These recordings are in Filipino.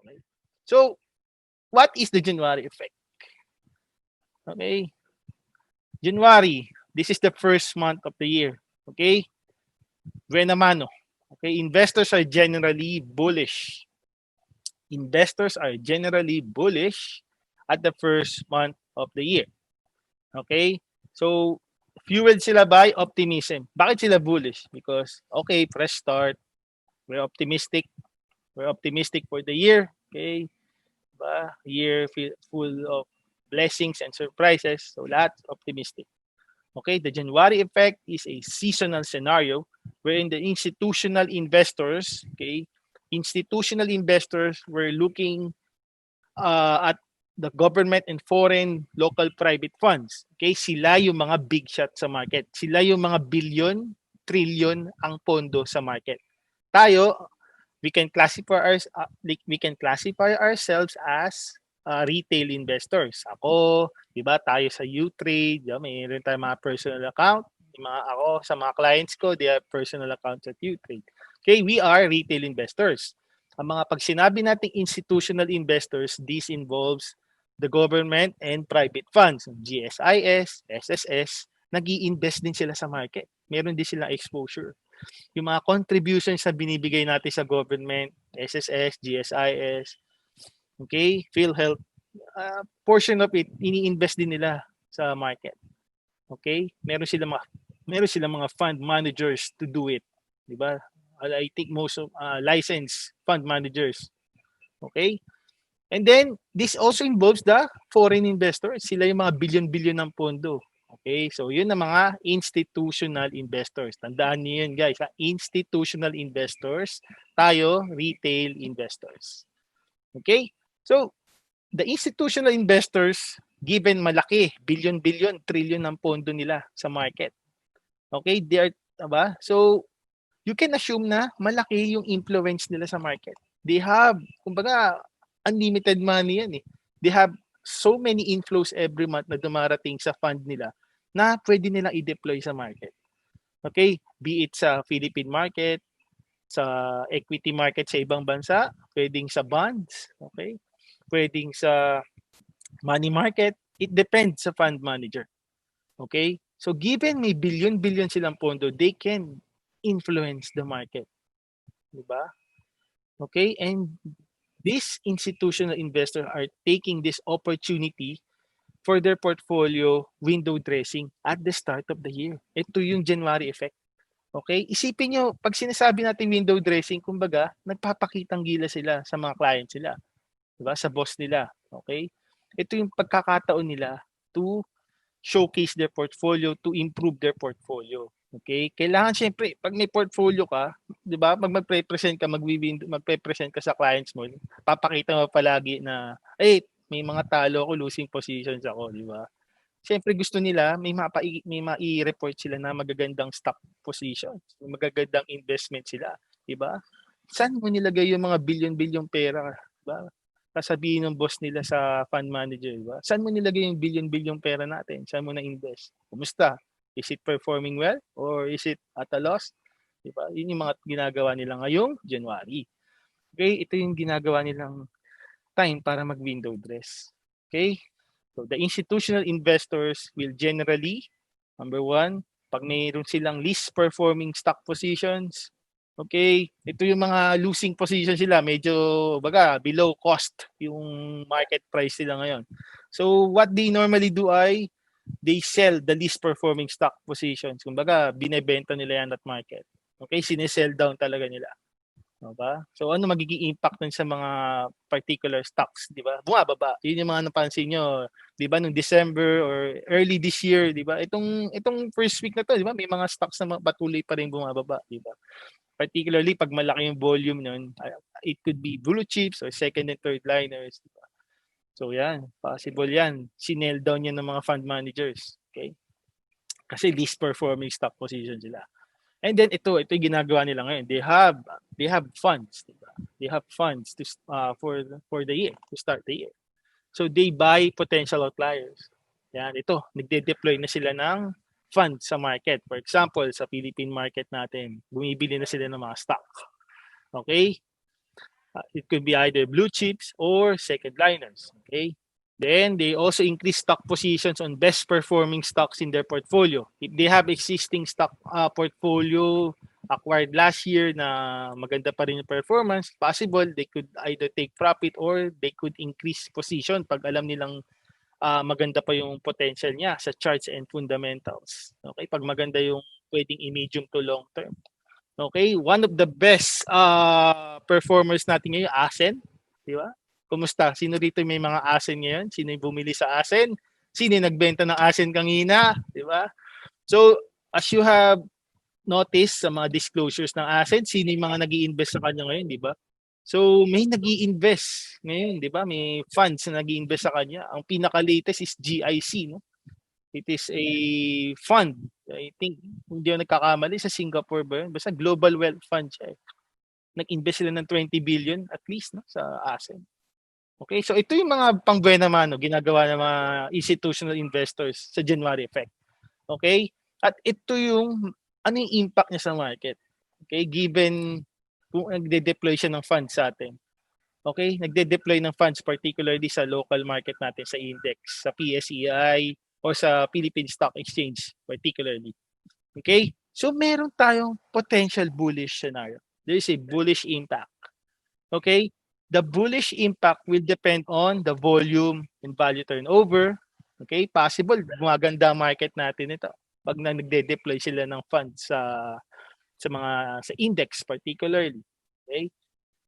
Okay. So, what is the January effect? Okay. January, this is the first month of the year. Okay. Buena mano. Okay. Investors are generally bullish. Investors are generally bullish at the first month of the year. Okay? So, fueled sila by optimism. Bakit sila bullish? Because, okay, fresh start. We're optimistic. We're optimistic for the year. Okay? Diba? Year full of blessings and surprises. So, lahat optimistic. Okay? The January effect is a seasonal scenario wherein the institutional investors were looking at the government and foreign local private funds. Okay, sila yung mga big shot sa market. Sila yung mga billion, trillion ang pondo sa market. Tayo, we can classify ourselves as retail investors. Ako, 'di ba, tayo sa UTrade, mayroon tayong mga personal account. Ako sa mga clients ko, they have personal accounts at UTrade. Okay, we are retail investors. Ang mga pag sinabi nating institutional investors, this involves the government and private funds, GSIS, SSS, nag-i-invest din sila sa market. Meron din silang exposure. Yung mga contributions na binibigay natin sa government, SSS, GSIS, okay, PhilHealth, portion of it, ini-invest din nila sa market. Okay? Meron silang mga fund managers to do it. Di ba? I think most of licensed fund managers. Okay? And then, this also involves the foreign investors. Sila yung mga billion-billion ng pondo. Okay? So, yun ang mga institutional investors. Tandaan niyo yun, guys. Institutional investors. Tayo, retail investors. Okay? So, the institutional investors, given malaki, billion-billion, trillion ng pondo nila sa market. Okay? They are, diba? So, you can assume na malaki yung influence nila sa market. They have, kumbaga, unlimited money yan eh. They have so many inflows every month na dumarating sa fund nila na pwede nilang i-deploy sa market. Okay? Be it sa Philippine market, sa equity market sa ibang bansa, pwedeng sa bonds, okay? Pwedeng sa money market. It depends sa fund manager. Okay? So given may billion-billion silang pondo, they can influence the market. Diba? Okay? And these institutional investors are taking this opportunity for their portfolio window dressing at the start of the year. Ito yung January effect. Okay? Isipin nyo, pag sinasabi natin window dressing, kumbaga, nagpapakitang gila sila sa mga client sila. Diba? Sa boss nila. Okay? Ito yung pagkakataon nila to showcase their portfolio, to improve their portfolio. Okay? Kailangan syempre, pag may portfolio ka, 'di ba? Pag magpe-present ka, magpe-present ka sa clients mo, papakita mo palagi na, may mga talo ako, losing positions ako, 'di ba? Syempre gusto nila may mai-report sila na magagandang stock positions, magagandang investment sila, 'di ba? Saan mo nilagay yung mga billion-billion pera, 'di ba? Sasabihin ng boss nila sa fund manager, di ba? Saan mo nilagay yung billion-billion pera natin? Saan mo na-invest? Kumusta? Is it performing well or is it at a loss? Di ba? Yun yung mga ginagawa nila ngayong January. Okay? Ito yung ginagawa nilang time para mag-window dress. Okay? So, the institutional investors will generally, number one, pag mayroon silang least performing stock positions, okay, ito yung mga losing position sila, medyo baga below cost yung market price nila ngayon. So what they normally do ay they sell the least performing stock positions. Kumbaga binebenta nila yan at market. Okay, sinesell down talaga nila. Diba? So ano magiging impact nun sa mga particular stocks, di ba? Bumababa. Yun yung mga napansin nyo, di ba, nung December or early this year, di ba? Itong first week na to, di ba? May mga stocks na patuloy pa rin bumababa, di ba? Particularly pag malaki yung volume nun, it could be blue chips or second and third liners. Diba? So yan, possible yan. Sinell down yan ng mga fund managers. Okay? Kasi least performing stock position sila. And then ito yung ginagawa nila ngayon. They have funds. Diba? They have funds to for the year, to start the year. So they buy potential outliers. Yan, ito, nagde-deploy na sila ng fund sa market. For example, sa Philippine market natin, bumibili na sila ng mga stock. Okay? It could be either blue chips or second liners. Okay. Then they also increase stock positions on best performing stocks in their portfolio. If they have existing stock portfolio acquired last year na maganda pa rin yung performance, possible they could either take profit or they could increase position pag alam nilang maganda pa yung potential niya sa charts and fundamentals. Okay, pag maganda yung pwedeng i-medium to long term. Okay, one of the best performers natin ngayon, ASEN, di ba? Kumusta? Sino dito may mga ASEN ngayon? Sino yung bumili sa ASEN? Sino yung nagbenta ng ASEN kanina? Di ba? So, as you have noticed sa mga disclosures ng ASEN, sino yung mga nag-i-invest sa kanya ngayon, di ba? So, may nag-i-invest ngayon, di ba? May funds na nag-i-invest sa kanya. Ang pinaka-latest is GIC, no? It is a fund. I think, hindi ako nagkakamali, sa Singapore ba yun? Basta global wealth fund siya. Nag-invest sila ng 20 billion at least, no, sa ASEAN. Okay, so ito yung mga pang-buena mano ginagawa ng mga institutional investors sa January effect. Okay? At ito yung ano yung impact niya sa market. Okay? Given kung nagde-deploy siya ng funds sa atin. Okay? Nagde-deploy ng funds particularly sa local market natin, sa index, sa PSEI, or sa Philippine Stock Exchange particularly. Okay? So meron tayong potential bullish scenario. There is a bullish impact. Okay? The bullish impact will depend on the volume and value turnover. Okay? Possible, gumaganda market natin ito pag nagde-deploy sila ng funds sa index particularly. Okay?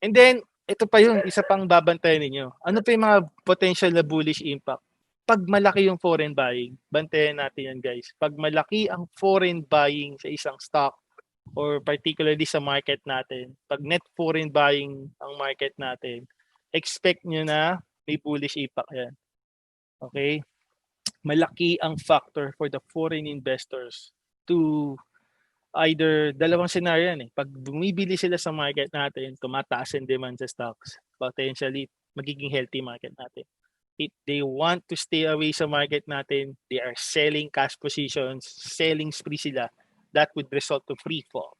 And then, ito pa yung isa pang babantayan ninyo. Ano pa yung mga potential na bullish impact? Pag malaki yung foreign buying, bantayan natin yan guys. Pag malaki ang foreign buying sa isang stock or particularly sa market natin, pag net foreign buying ang market natin, expect nyo na may bullish impact yan. Okay? Malaki ang factor for the foreign investors to either dalawang scenario yan eh. Pag bumibili sila sa market natin, tumataas ang demand sa stocks, potentially magiging healthy market natin. If they want to stay away sa market natin, they are selling cash positions, selling spree sila, that would result to free fall.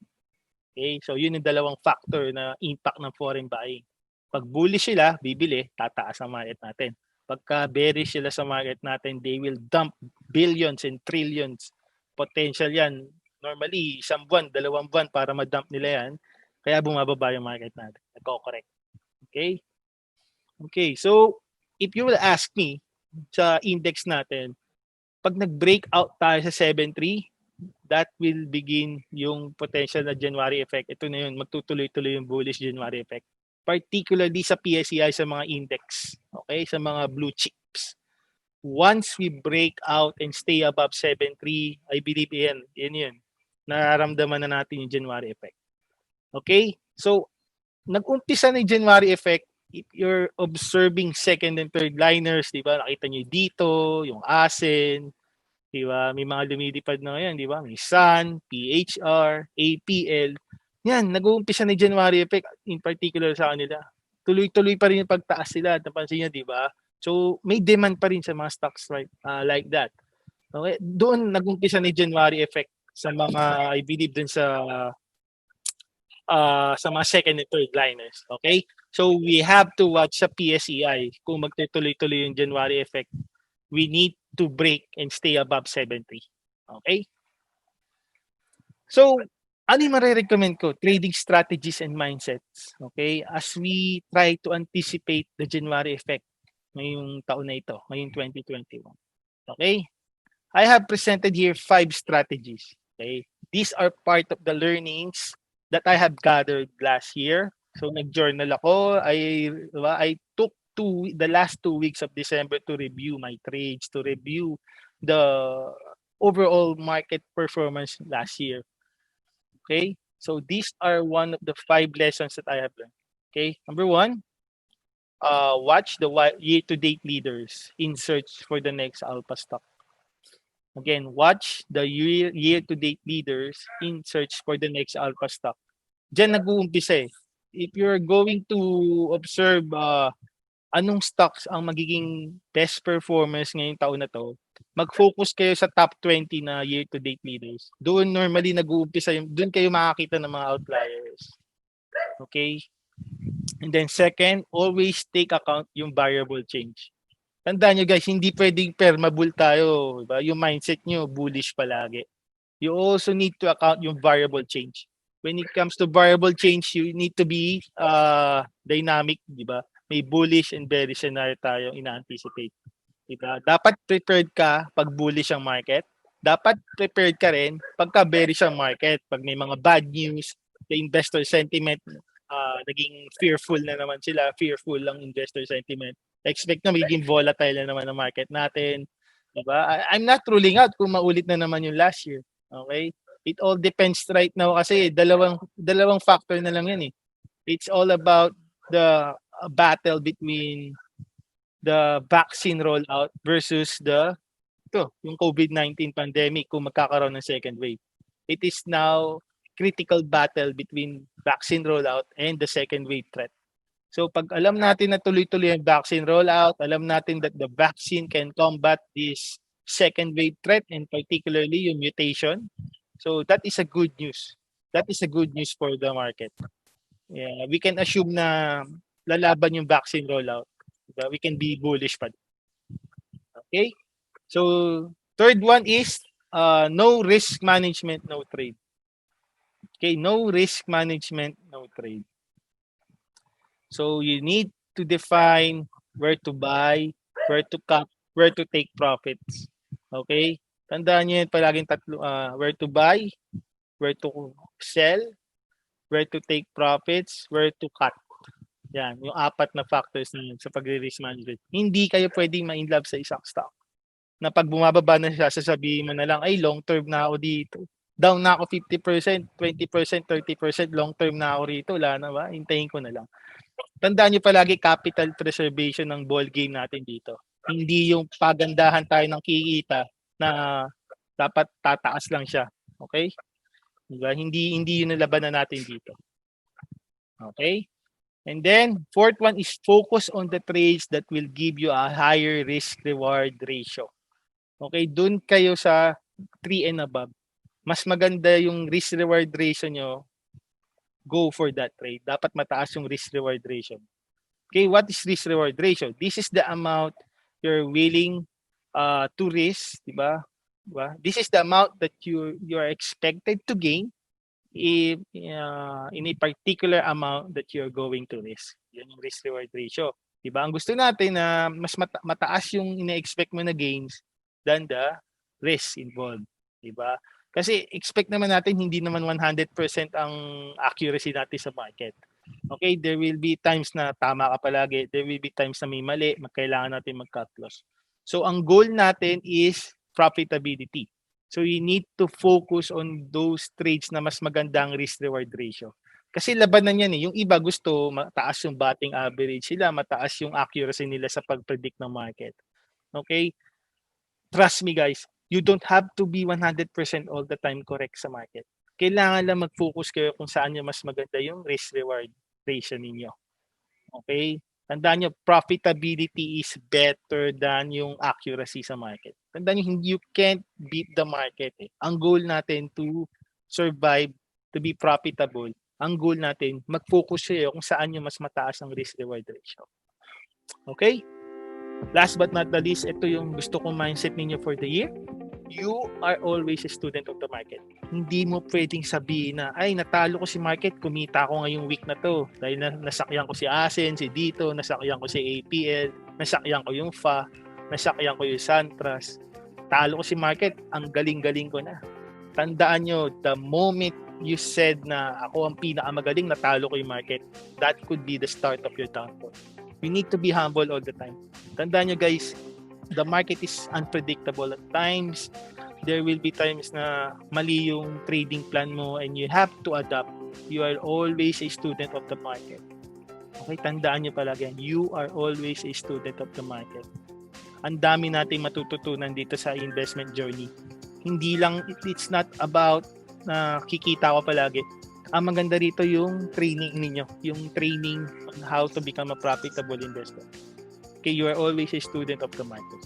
Okay? So yun yung dalawang factor na impact ng foreign buying. Pag bullish sila, bibili, tataas ang market natin. Pagka bearish sila sa market natin, they will dump billions and trillions. Potential yan. Normally, isang buwan, dalawang buwan para ma-dump nila yan. Kaya bumababa yung market natin. Nagko-correct. Okay? Okay, so if you will ask me sa index natin, pag nag-breakout tayo sa 7.3, that will begin yung potential na January effect. Ito na yun, magtutuloy-tuloy yung bullish January effect. Particularly sa PSEI, sa mga index, okay, sa mga blue chips. Once we break out and stay above 7.3, I believe yun. Nararamdaman na natin yung January effect. Okay? So, nag-umpisa na yung January effect. If you're observing second and third liners, di ba? Nakita nyo dito, yung ASEN, di ba? May mga lumilipad na ngayon, di ba? May SUN, PHR, APL. Yan, nag-uumpisa na yung January effect in particular sa kanila. Tuloy-tuloy pa rin yung pagtaas sila. Napansin nyo, di ba? So, may demand pa rin sa mga stocks like that. Okay? Doon nag-umpisa na yung January effect sa mga, I believe, dun sa mga second and third liners. Okay? So, we have to watch sa PSEI kung magtutuloy-tuloy yung January effect. We need to break and stay above 7.3. Okay? So, ano yung marirecommend ko? Trading strategies and mindsets. Okay? As we try to anticipate the January effect ngayong taon na ito, ngayong 2021. Okay? I have presented here 5 strategies. Okay? These are part of the learnings that I have gathered last year. So nag-journal ako. I took the last 2 weeks of December to review my trades, to review the overall market performance last year. Okay? So these are one of the 5 lessons that I have learned. Okay? Number 1, watch the year-to-date leaders in search for the next alpha stock. Again, watch the year-to-date leaders in search for the next alpha stock. Diyan nag-uumpisa eh. If you're going to observe anong stocks ang magiging best performers ngayong taon na to, mag-focus kayo sa top 20 na year-to-date leaders. Doon normally nag-uumpisa, doon kayo makakita ng mga outliers. Okay? And then second, always take account yung variable change. Tandaan nyo guys, hindi pwedeng permabull tayo. Diba? Yung mindset nyo, bullish palagi. You also need to account yung variable change. When it comes to variable change, you need to be dynamic, di ba? May bullish and bearish scenario tayo ina-anticipate. Diba? Dapat prepared ka pag bullish ang market. Dapat prepared ka rin pagka bearish ang market. Pag may mga bad news, the investor sentiment, naging fearful na naman sila, fearful lang investor sentiment. Expect na magiging volatile na naman ang market natin. Diba? I'm not ruling out kung maulit na naman yung last year. Okay? It all depends right now kasi dalawang factor na lang yan eh. It's all about the battle between the vaccine rollout versus yung COVID-19 pandemic kung magkakaroon ng second wave. It is now critical battle between vaccine rollout and the second wave threat. So pag alam natin na tuloy-tuloy ang vaccine rollout, alam natin that the vaccine can combat this second wave threat and particularly yung mutation. So that is a good news. That is a good news for the market. Yeah, we can assume na lalaban yung vaccine rollout. We can be bullish pa. Okay? So third one is no risk management, no trade. Okay, no risk management, no trade. So you need to define where to buy, where to cut, where to take profits. Okay? Tandaan niyo yan palaging tatlo, where to buy, where to sell, where to take profits, where to cut. Yan, yung apat na factors na yun sa pagre-risk management. Hindi kayo pwedeng ma-inlove sa isang stock. Na pag bumababa na siya, sasabihin mo na lang, ay long term na ako dito. Down na ako 50%, 20%, 30%, long term na ako rito. Wala na ba? Hintayin ko na lang. Tandaan nyo palagi capital preservation ng ball game natin dito. Hindi yung pagandahan tayo ng kikita na dapat tataas lang siya. Okay? Diba? Hindi yun ang labanan natin dito. Okay? And then, fourth one is focus on the trades that will give you a higher risk-reward ratio. Okay? Dun kayo sa 3 and above. Mas maganda yung risk-reward ratio nyo, go for that trade. Dapat mataas yung risk-reward ratio. Okay, what is risk-reward ratio? This is the amount you're willing to risk, diba? This is the amount that you are expected to gain in a particular amount that you're going to risk. Yan yung risk-reward ratio. Diba? Ang gusto natin na mas mataas yung ina-expect mo na gains than the risk involved. Diba? Kasi expect naman natin hindi naman 100% ang accuracy natin sa market. Okay, there will be times na tama ka palagi. There will be times na may mali. Kailangan natin mag-cut loss. So ang goal natin is profitability. So you need to focus on those trades na mas magandang risk-reward ratio. Kasi labanan yan eh. Yung iba gusto mataas yung batting average sila, mataas yung accuracy nila sa pag-predict ng market. Okay? Trust me guys, you don't have to be 100% all the time correct sa market. Kailangan lang mag-focus kayo kung saan yung mas maganda yung risk-reward ratio ninyo. Okay? Tandaan nyo, profitability is better than yung accuracy sa market. Tandaan nyo, you can't beat the market. Eh. Ang goal natin to survive, to be profitable, ang goal natin, mag-focus kayo kung saan yung mas mataas ang risk-reward ratio. Okay? Last but not the least, ito yung gusto kong mindset ninyo for the year. You are always a student of the market. Hindi mo pwedeng sabihin na, ay, natalo ko si market, kumita ako ngayong week na to. Dahil nasakyan ko si Asen, si Dito, nasakyan ko si APL, nasakyan ko yung FA, nasakyan ko yung Santras. Talo ko si market, ang galing-galing ko na. Tandaan nyo, the moment you said na ako ang pinakamagaling, natalo ko yung market, that could be the start of your downfall. You need to be humble all the time. Tandaan nyo guys, the market is unpredictable at times. There will be times na mali yung trading plan mo and you have to adapt. You are always a student of the market. Okay, tandaan nyo palagi yan. You are always a student of the market. Ang dami nating matututunan dito sa investment journey. Hindi lang, it's not about kikita ko palagi. Ang maganda rito yung training ninyo. Yung training on how to become a profitable investor. Okay, you are always a student of the market.